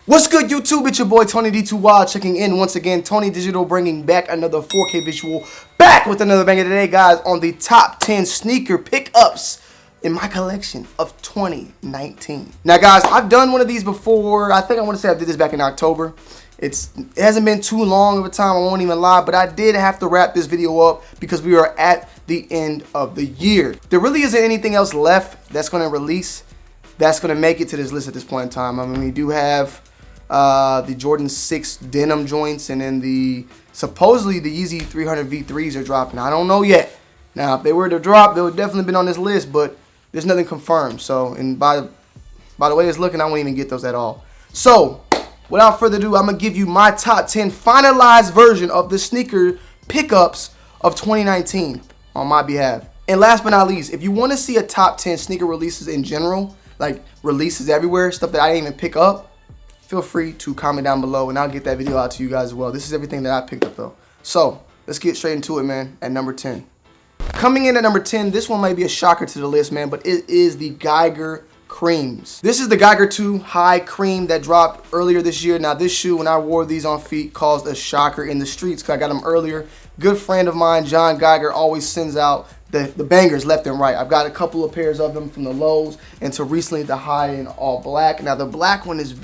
What's good, YouTube? It's your boy Tony D2 Wild checking in once again. Tony Digital bringing back another 4K visual, back with another banger today, guys, on the top 10 sneaker pickups in my collection of 2019. Now, guys, I've done one of these before. I think I want to say I did this back in October. It hasn't been too long of a time, I won't even lie, but I did have to wrap this video up because we are at the end of the year. There really isn't anything else left that's going to release that's going to make it to this list at this point in time. I mean, we do have the Jordan 6 denim joints, and then supposedly the Yeezy 300 V3s are dropping. I don't know yet. Now, if they were to drop, they would definitely been on this list, but there's nothing confirmed. So, and by the way it's looking, I won't even get those at all. So, without further ado, I'm gonna give you my top 10 finalized version of the sneaker pickups of 2019 on my behalf. And last but not least, if you want to see a top 10 sneaker releases in general, like releases everywhere, stuff that I didn't even pick up, feel free to comment down below and I'll get that video out to you guys as well. This is everything that I picked up though. So let's get straight into it, man. At number 10. Coming in at number 10, this one might be a shocker to the list, man, but it is the Geiger creams. This is the Geiger 2 high cream that dropped earlier this year. Now this shoe, when I wore these on feet, caused a shocker in the streets because I got them earlier. Good friend of mine, John Geiger, always sends out the bangers left and right. I've got a couple of pairs of them from the lows and to recently the high in all black. Now the black one is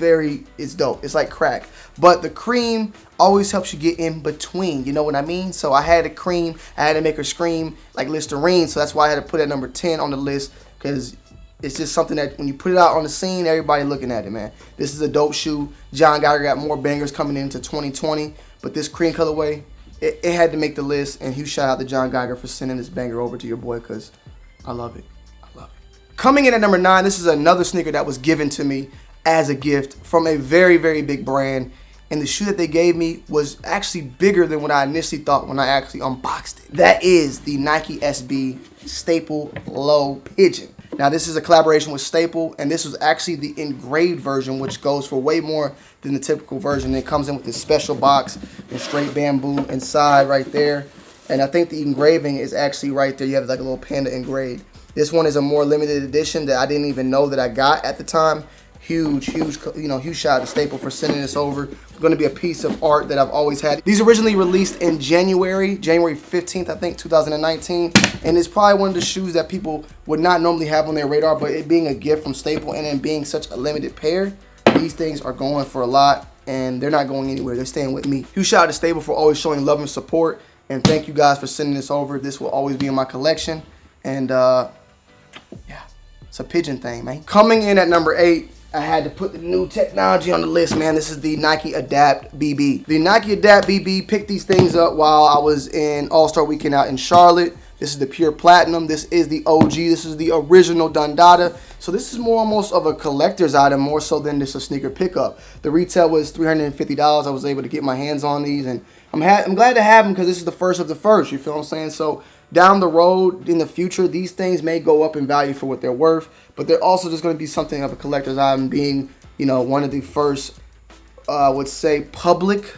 it's dope. It's like crack. But the cream always helps you get in between. You know what I mean? So I had a cream. I had to make her scream like Listerine. So that's why I had to put it at number 10 on the list, because it's just something that when you put it out on the scene, everybody looking at it, man. This is a dope shoe. John Geiger got more bangers coming into 2020, but this cream colorway, it had to make the list. And huge shout out to John Geiger for sending this banger over to your boy, because I love it. I love it. Coming in at number 9, this is another sneaker that was given to me as a gift from a very, very big brand. And the shoe that they gave me was actually bigger than what I initially thought when I actually unboxed it. That is the Nike SB Staple Low Pigeon. Now this is a collaboration with Staple, and this was actually the engraved version, which goes for way more than the typical version. It comes in with this special box and straight bamboo inside right there. And I think the engraving is actually right there. You have like a little panda engraved. This one is a more limited edition that I didn't even know that I got at the time. Huge shout out to Staple for sending this over. It's going to be a piece of art that I've always had. These originally released in January 15th, I think, 2019. And it's probably one of the shoes that people would not normally have on their radar, but it being a gift from Staple and then being such a limited pair, these things are going for a lot and they're not going anywhere. They're staying with me. Huge shout out to Staple for always showing love and support. And thank you guys for sending this over. This will always be in my collection. And yeah, it's a Pigeon thing, man. Coming in at number 8, I had to put the new technology on the list, man. This is the Nike Adapt BB. The Nike Adapt BB, picked these things up while I was in All-Star Weekend out in Charlotte. This is the pure platinum. This is the OG. This is the original Dundada. So this is more almost of a collector's item, more so than just a sneaker pickup. The retail was $350. I was able to get my hands on these, and I'm glad to have them because this is the first of the first. You feel what I'm saying? So down the road in the future, these things may go up in value for what they're worth, but they're also just going to be something of a collector's item, being, you know, one of the first, I would say, public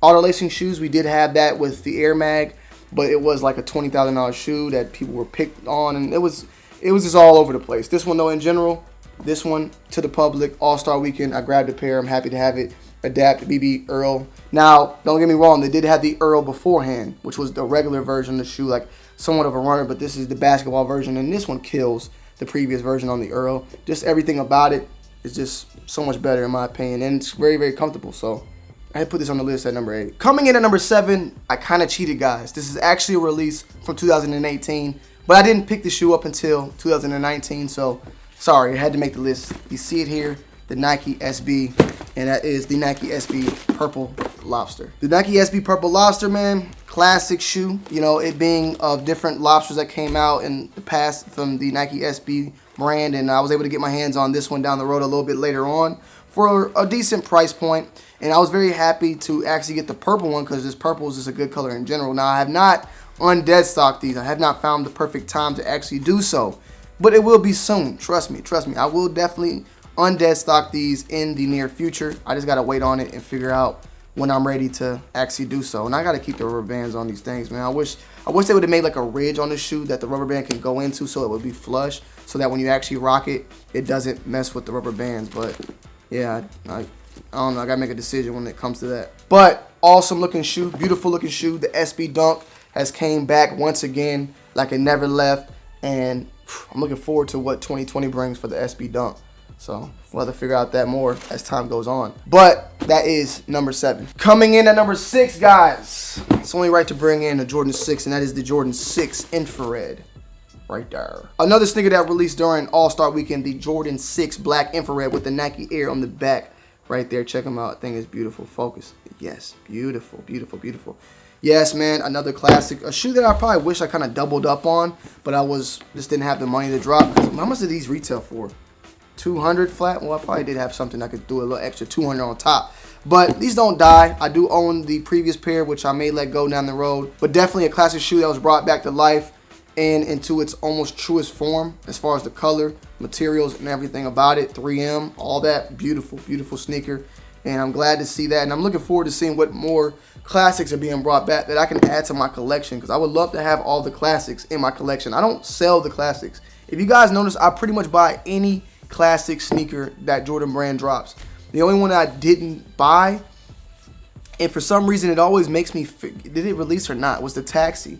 auto lacing shoes. We did have that with the Air Mag, but it was like a $20,000 shoe that people were picked on, and it was just all over the place. This one though, in general, this one to the public, All-Star Weekend, I grabbed a pair. I'm happy to have it. Adapt BB Earl. Now, don't get me wrong, they did have the Earl beforehand, which was the regular version of the shoe, like somewhat of a runner, but this is the basketball version, and this one kills the previous version on the Earl. Just everything about it is just so much better in my opinion, and it's very, very comfortable. So I had to put this on the list at number 8. Coming in at number 7, I kind of cheated, guys. This is actually a release from 2018, but I didn't pick the shoe up until 2019, so sorry, I had to make the list. You see it here, the Nike SB, and that is the Nike SB Purple Lobster. The Nike SB Purple Lobster, man, classic shoe. You know, it being of different lobsters that came out in the past from the Nike SB brand, and I was able to get my hands on this one down the road a little bit later on for a decent price point. And I was very happy to actually get the purple one because this purple is just a good color in general. Now, I have not undead stocked these. I have not found the perfect time to actually do so, but it will be soon. Trust me. I will definitely undead stock these in the near future. I just gotta wait on it and figure out when I'm ready to actually do so. And I gotta keep the rubber bands on these things, man. I wish they would have made like a ridge on the shoe that the rubber band can go into, so it would be flush, so that when you actually rock it, it doesn't mess with the rubber bands. But yeah, I don't know. I got to make a decision when it comes to that. But awesome looking shoe. Beautiful looking shoe. The SB Dunk has came back once again like it never left. And I'm looking forward to what 2020 brings for the SB Dunk. So we'll have to figure out that more as time goes on. But that is number 7. Coming in at number 6, guys. It's only right to bring in a Jordan 6, and that is the Jordan 6 Infrared. Right there. Another sneaker that released during All-Star Weekend, the Jordan 6 Black Infrared with the Nike Air on the back. Right there. Check them out. Thing is beautiful. Focus. Yes. Beautiful. Beautiful. Beautiful. Yes, man. Another classic. A shoe that I probably wish I kind of doubled up on, but I just didn't have the money to drop. How much did these retail for? 200 flat? Well, I probably did have something I could do a little extra 200 on top. But these don't die. I do own the previous pair, which I may let go down the road. But definitely a classic shoe that was brought back to life and into its almost truest form as far as the color, materials, and everything about it. 3M, all that. Beautiful, beautiful sneaker. And I'm glad to see that. And I'm looking forward to seeing what more classics are being brought back that I can add to my collection, because I would love to have all the classics in my collection. I don't sell the classics. If you guys notice, I pretty much buy any classic sneaker that Jordan Brand drops. The only one I didn't buy, and for some reason it always makes me did it release or not, was the Taxi.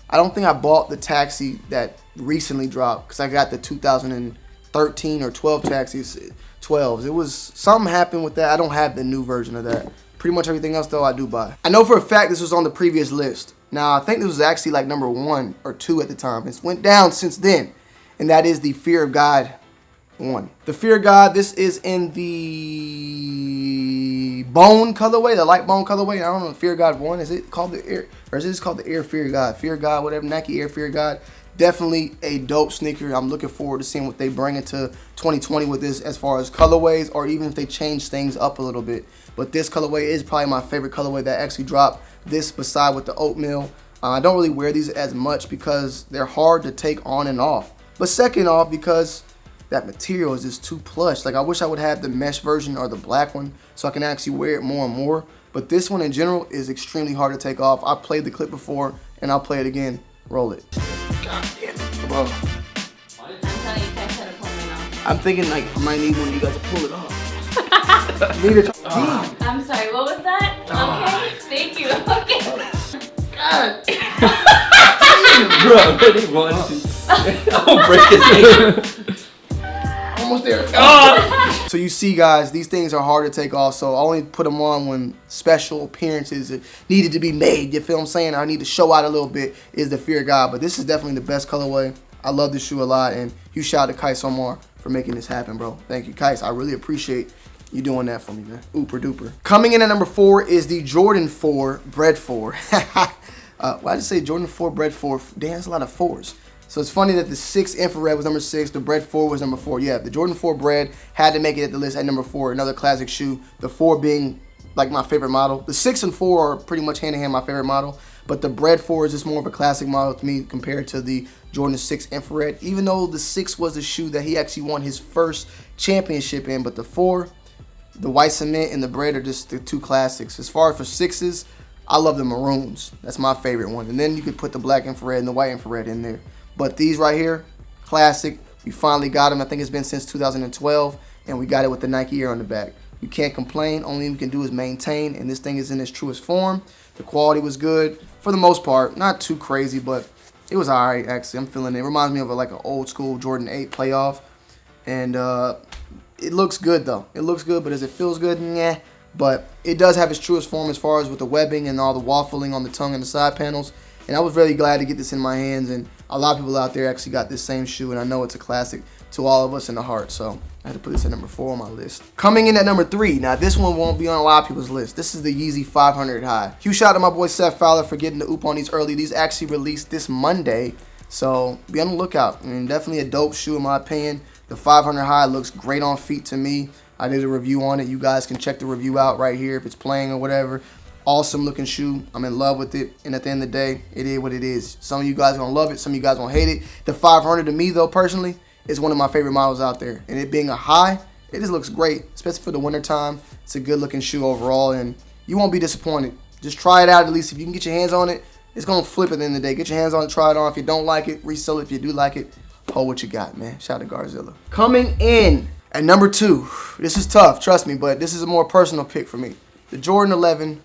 I don't think I bought the Taxi that recently dropped, because I got the 2013 or 12 Taxis. 12s. It was something happened with that. I don't have the new version of that. Pretty much everything else though I do buy. I know for a fact this was on the previous list. Now I think this was actually like number 1 or 2 at the time. It's went down since then, and that is the Fear of God 1. The Fear of God. This is in the bone colorway, the light bone colorway. I don't know. Fear of God 1. Is it called the Air, or is it called the Air Fear of God? Fear of God, whatever. Nike Air Fear of God. Definitely a dope sneaker. I'm looking forward to seeing what they bring into 2020 with this as far as colorways, or even if they change things up a little bit. But this colorway is probably my favorite colorway that actually dropped. This beside with the oatmeal. I don't really wear these as much because they're hard to take on and off. But second off, because that material is just too plush. Like I wish I would have the mesh version or the black one so I can actually wear it more and more. But this one in general is extremely hard to take off. I played the clip before and I'll play it again. Roll it. God damn it. Come on. I'm telling you, guys had to pull me off. I'm thinking like I might need one of you guys to pull it off. Need it. I'm sorry, what was that? Okay, thank you. Okay. God. Bro, really wanted to. I'll break his Almost there. So you see, guys, these things are hard to take off. So I only put them on when special appearances needed to be made. You feel what I'm saying? I need to show out a little bit. Is the Fear of God, but this is definitely the best colorway. I love this shoe a lot, and huge shout out to Kais Omar for making this happen, bro. Thank you, Kais. I really appreciate you doing that for me, man. Ooper duper. Coming in at number 4 is the Jordan 4 Bred 4. Why did I say Jordan 4 Bred 4? Damn, that's a lot of 4s. So it's funny that the 6 Infrared was number 6, the Bred 4 was number 4. Yeah, the Jordan 4 Bred had to make it at the list at number 4, another classic shoe. The 4 being like my favorite model. The 6 and 4 are pretty much hand in hand my favorite model, but the Bred 4 is just more of a classic model to me compared to the Jordan 6 Infrared, even though the 6 was the shoe that he actually won his first championship in, but the 4, the white cement and the Bred are just the 2 classics. As far as for 6s, I love the maroons. That's my favorite one. And then you could put the black infrared and the white infrared in there. But these right here, classic. We finally got them. I think it's been since 2012, and we got it with the Nike Air on the back. You can't complain. Only thing we can do is maintain, and this thing is in its truest form. The quality was good for the most part. Not too crazy, but it was all right, actually. I'm feeling it. It reminds me of like an old school Jordan 8 playoff, and it looks good, though. It looks good, but does it feels good? Nah. But it does have its truest form as far as with the webbing and all the waffling on the tongue and the side panels. And I was really glad to get this in my hands, and a lot of people out there actually got this same shoe, and I know it's a classic to all of us in the heart. So I had to put this at number 4 on my list. Coming in at number 3. Now this one won't be on a lot of people's list. This is the Yeezy 500 High. Huge shout out to my boy Seth Fowler for getting the oop on these early. These actually released this Monday, so be on the lookout. I mean, definitely a dope shoe in my opinion. The 500 High looks great on feet to me. I did a review on it. You guys can check the review out right here if it's playing or whatever. Awesome looking shoe. I'm in love with it. And at the end of the day, it is what it is. Some of you guys are going to love it. Some of you guys going to hate it. The 500 to me, though, personally, is one of my favorite models out there. And it being a high, it just looks great, especially for the winter time. It's a good looking shoe overall, and you won't be disappointed. Just try it out at least. If you can get your hands on it, it's going to flip at the end of the day. Get your hands on it, try it on. If you don't like it, resell it. If you do like it, hold what you got, man. Shout out to Garzilla. Coming in At number 2, this is tough, trust me, but this is a more personal pick for me. The Jordan 11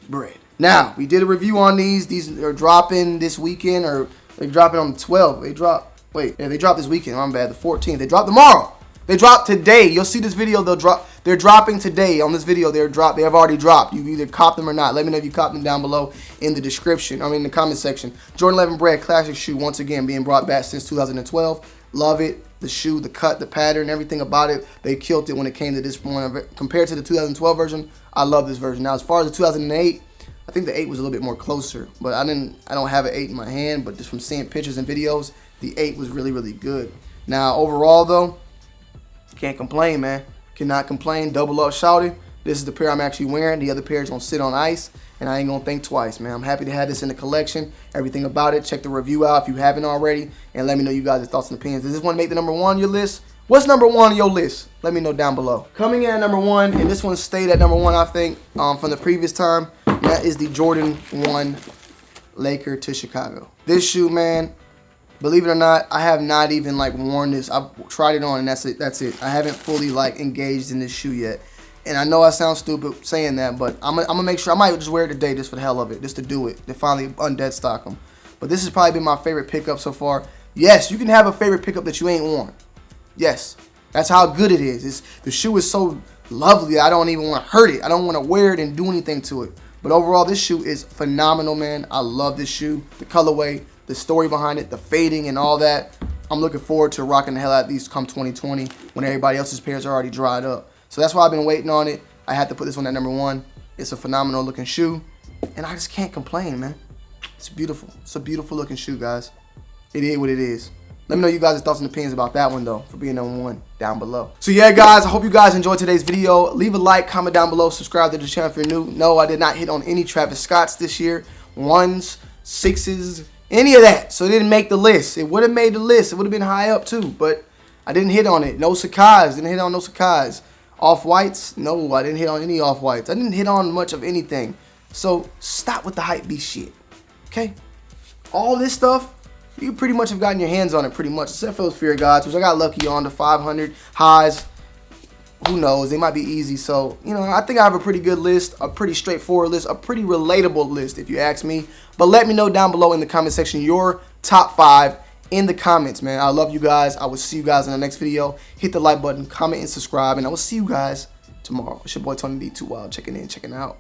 Bred. Now, we did a review on these. These are dropping this weekend, or they're dropping on the 12th. They drop this weekend. My bad, the 14th. They drop tomorrow. They drop today. You'll see this video. They're dropping today. On this video, they have already dropped. You either cop them or not. Let me know if you cop them down below in the description. I mean, in the comment section. Jordan 11 Bred classic shoe, once again being brought back since 2012. Love it. The shoe, the cut, the pattern, everything about it. They killed it when it came to this one. Compared to the 2012 version, I love this version. Now, as far as the 2008, I think the 8 was a little bit more closer, but I don't have an 8 in my hand, but just from seeing pictures and videos, the 8 was really, really good. Now, overall though, can't complain, man. Cannot complain. Double up, shouted. This is the pair I'm actually wearing. The other pair is gonna sit on ice, and I ain't gonna think twice, man. I'm happy to have this in the collection. Everything about it. Check the review out if you haven't already, and let me know you guys' thoughts and opinions. Does this one make the number 1 on your list? What's number 1 on your list? Let me know down below. Coming in at number 1, and this one stayed at number 1, I think, from the previous time. That is the Jordan 1 Laker to Chicago. This shoe, man, believe it or not, I have not even like worn this. I've tried it on, and that's it. I haven't fully like engaged in this shoe yet. And I know I sound stupid saying that, but I'm gonna make sure. I might just wear it today just for the hell of it, just to do it, to finally undead stock them. But this has probably been my favorite pickup so far. Yes, you can have a favorite pickup that you ain't worn. Yes, that's how good it is. The shoe is so lovely. I don't even want to hurt it. I don't want to wear it and do anything to it. But overall, this shoe is phenomenal, man. I love this shoe. The colorway, the story behind it, the fading and all that. I'm looking forward to rocking the hell out of these come 2020 when everybody else's pairs are already dried up. So that's why I've been waiting on it. I had to put this one at number 1. It's a phenomenal looking shoe, and I just can't complain, man. It's beautiful. It's a beautiful looking shoe, guys. It is what it is. Let me know you guys' thoughts and opinions about that one, though, for being number 1 down below. So, yeah, guys, I hope you guys enjoyed today's video. Leave a like, comment down below, subscribe to the channel if you're new. No, I did not hit on any Travis Scotts this year. 1s, 6s, any of that. So, it didn't make the list. It would have made the list. It would have been high up, too, but I didn't hit on it. No Sakai's. Didn't hit on no Sakai's. Off-whites? No, I didn't hit on any off-whites. I didn't hit on much of anything. So, stop with the hype beast shit. Okay? All this stuff, you pretty much have gotten your hands on it pretty much, except for those Fear Gods, which I got lucky on, the 500 highs. Who knows? They might be easy. So, you know, I think I have a pretty good list, a pretty straightforward list, a pretty relatable list if you ask me. But let me know down below in the comment section your top 5 in the comments, man. I love you guys. I will see you guys in the next video. Hit the like button, comment, and subscribe, and I will see you guys tomorrow. It's your boy Tony D2 Wild checking in, checking out.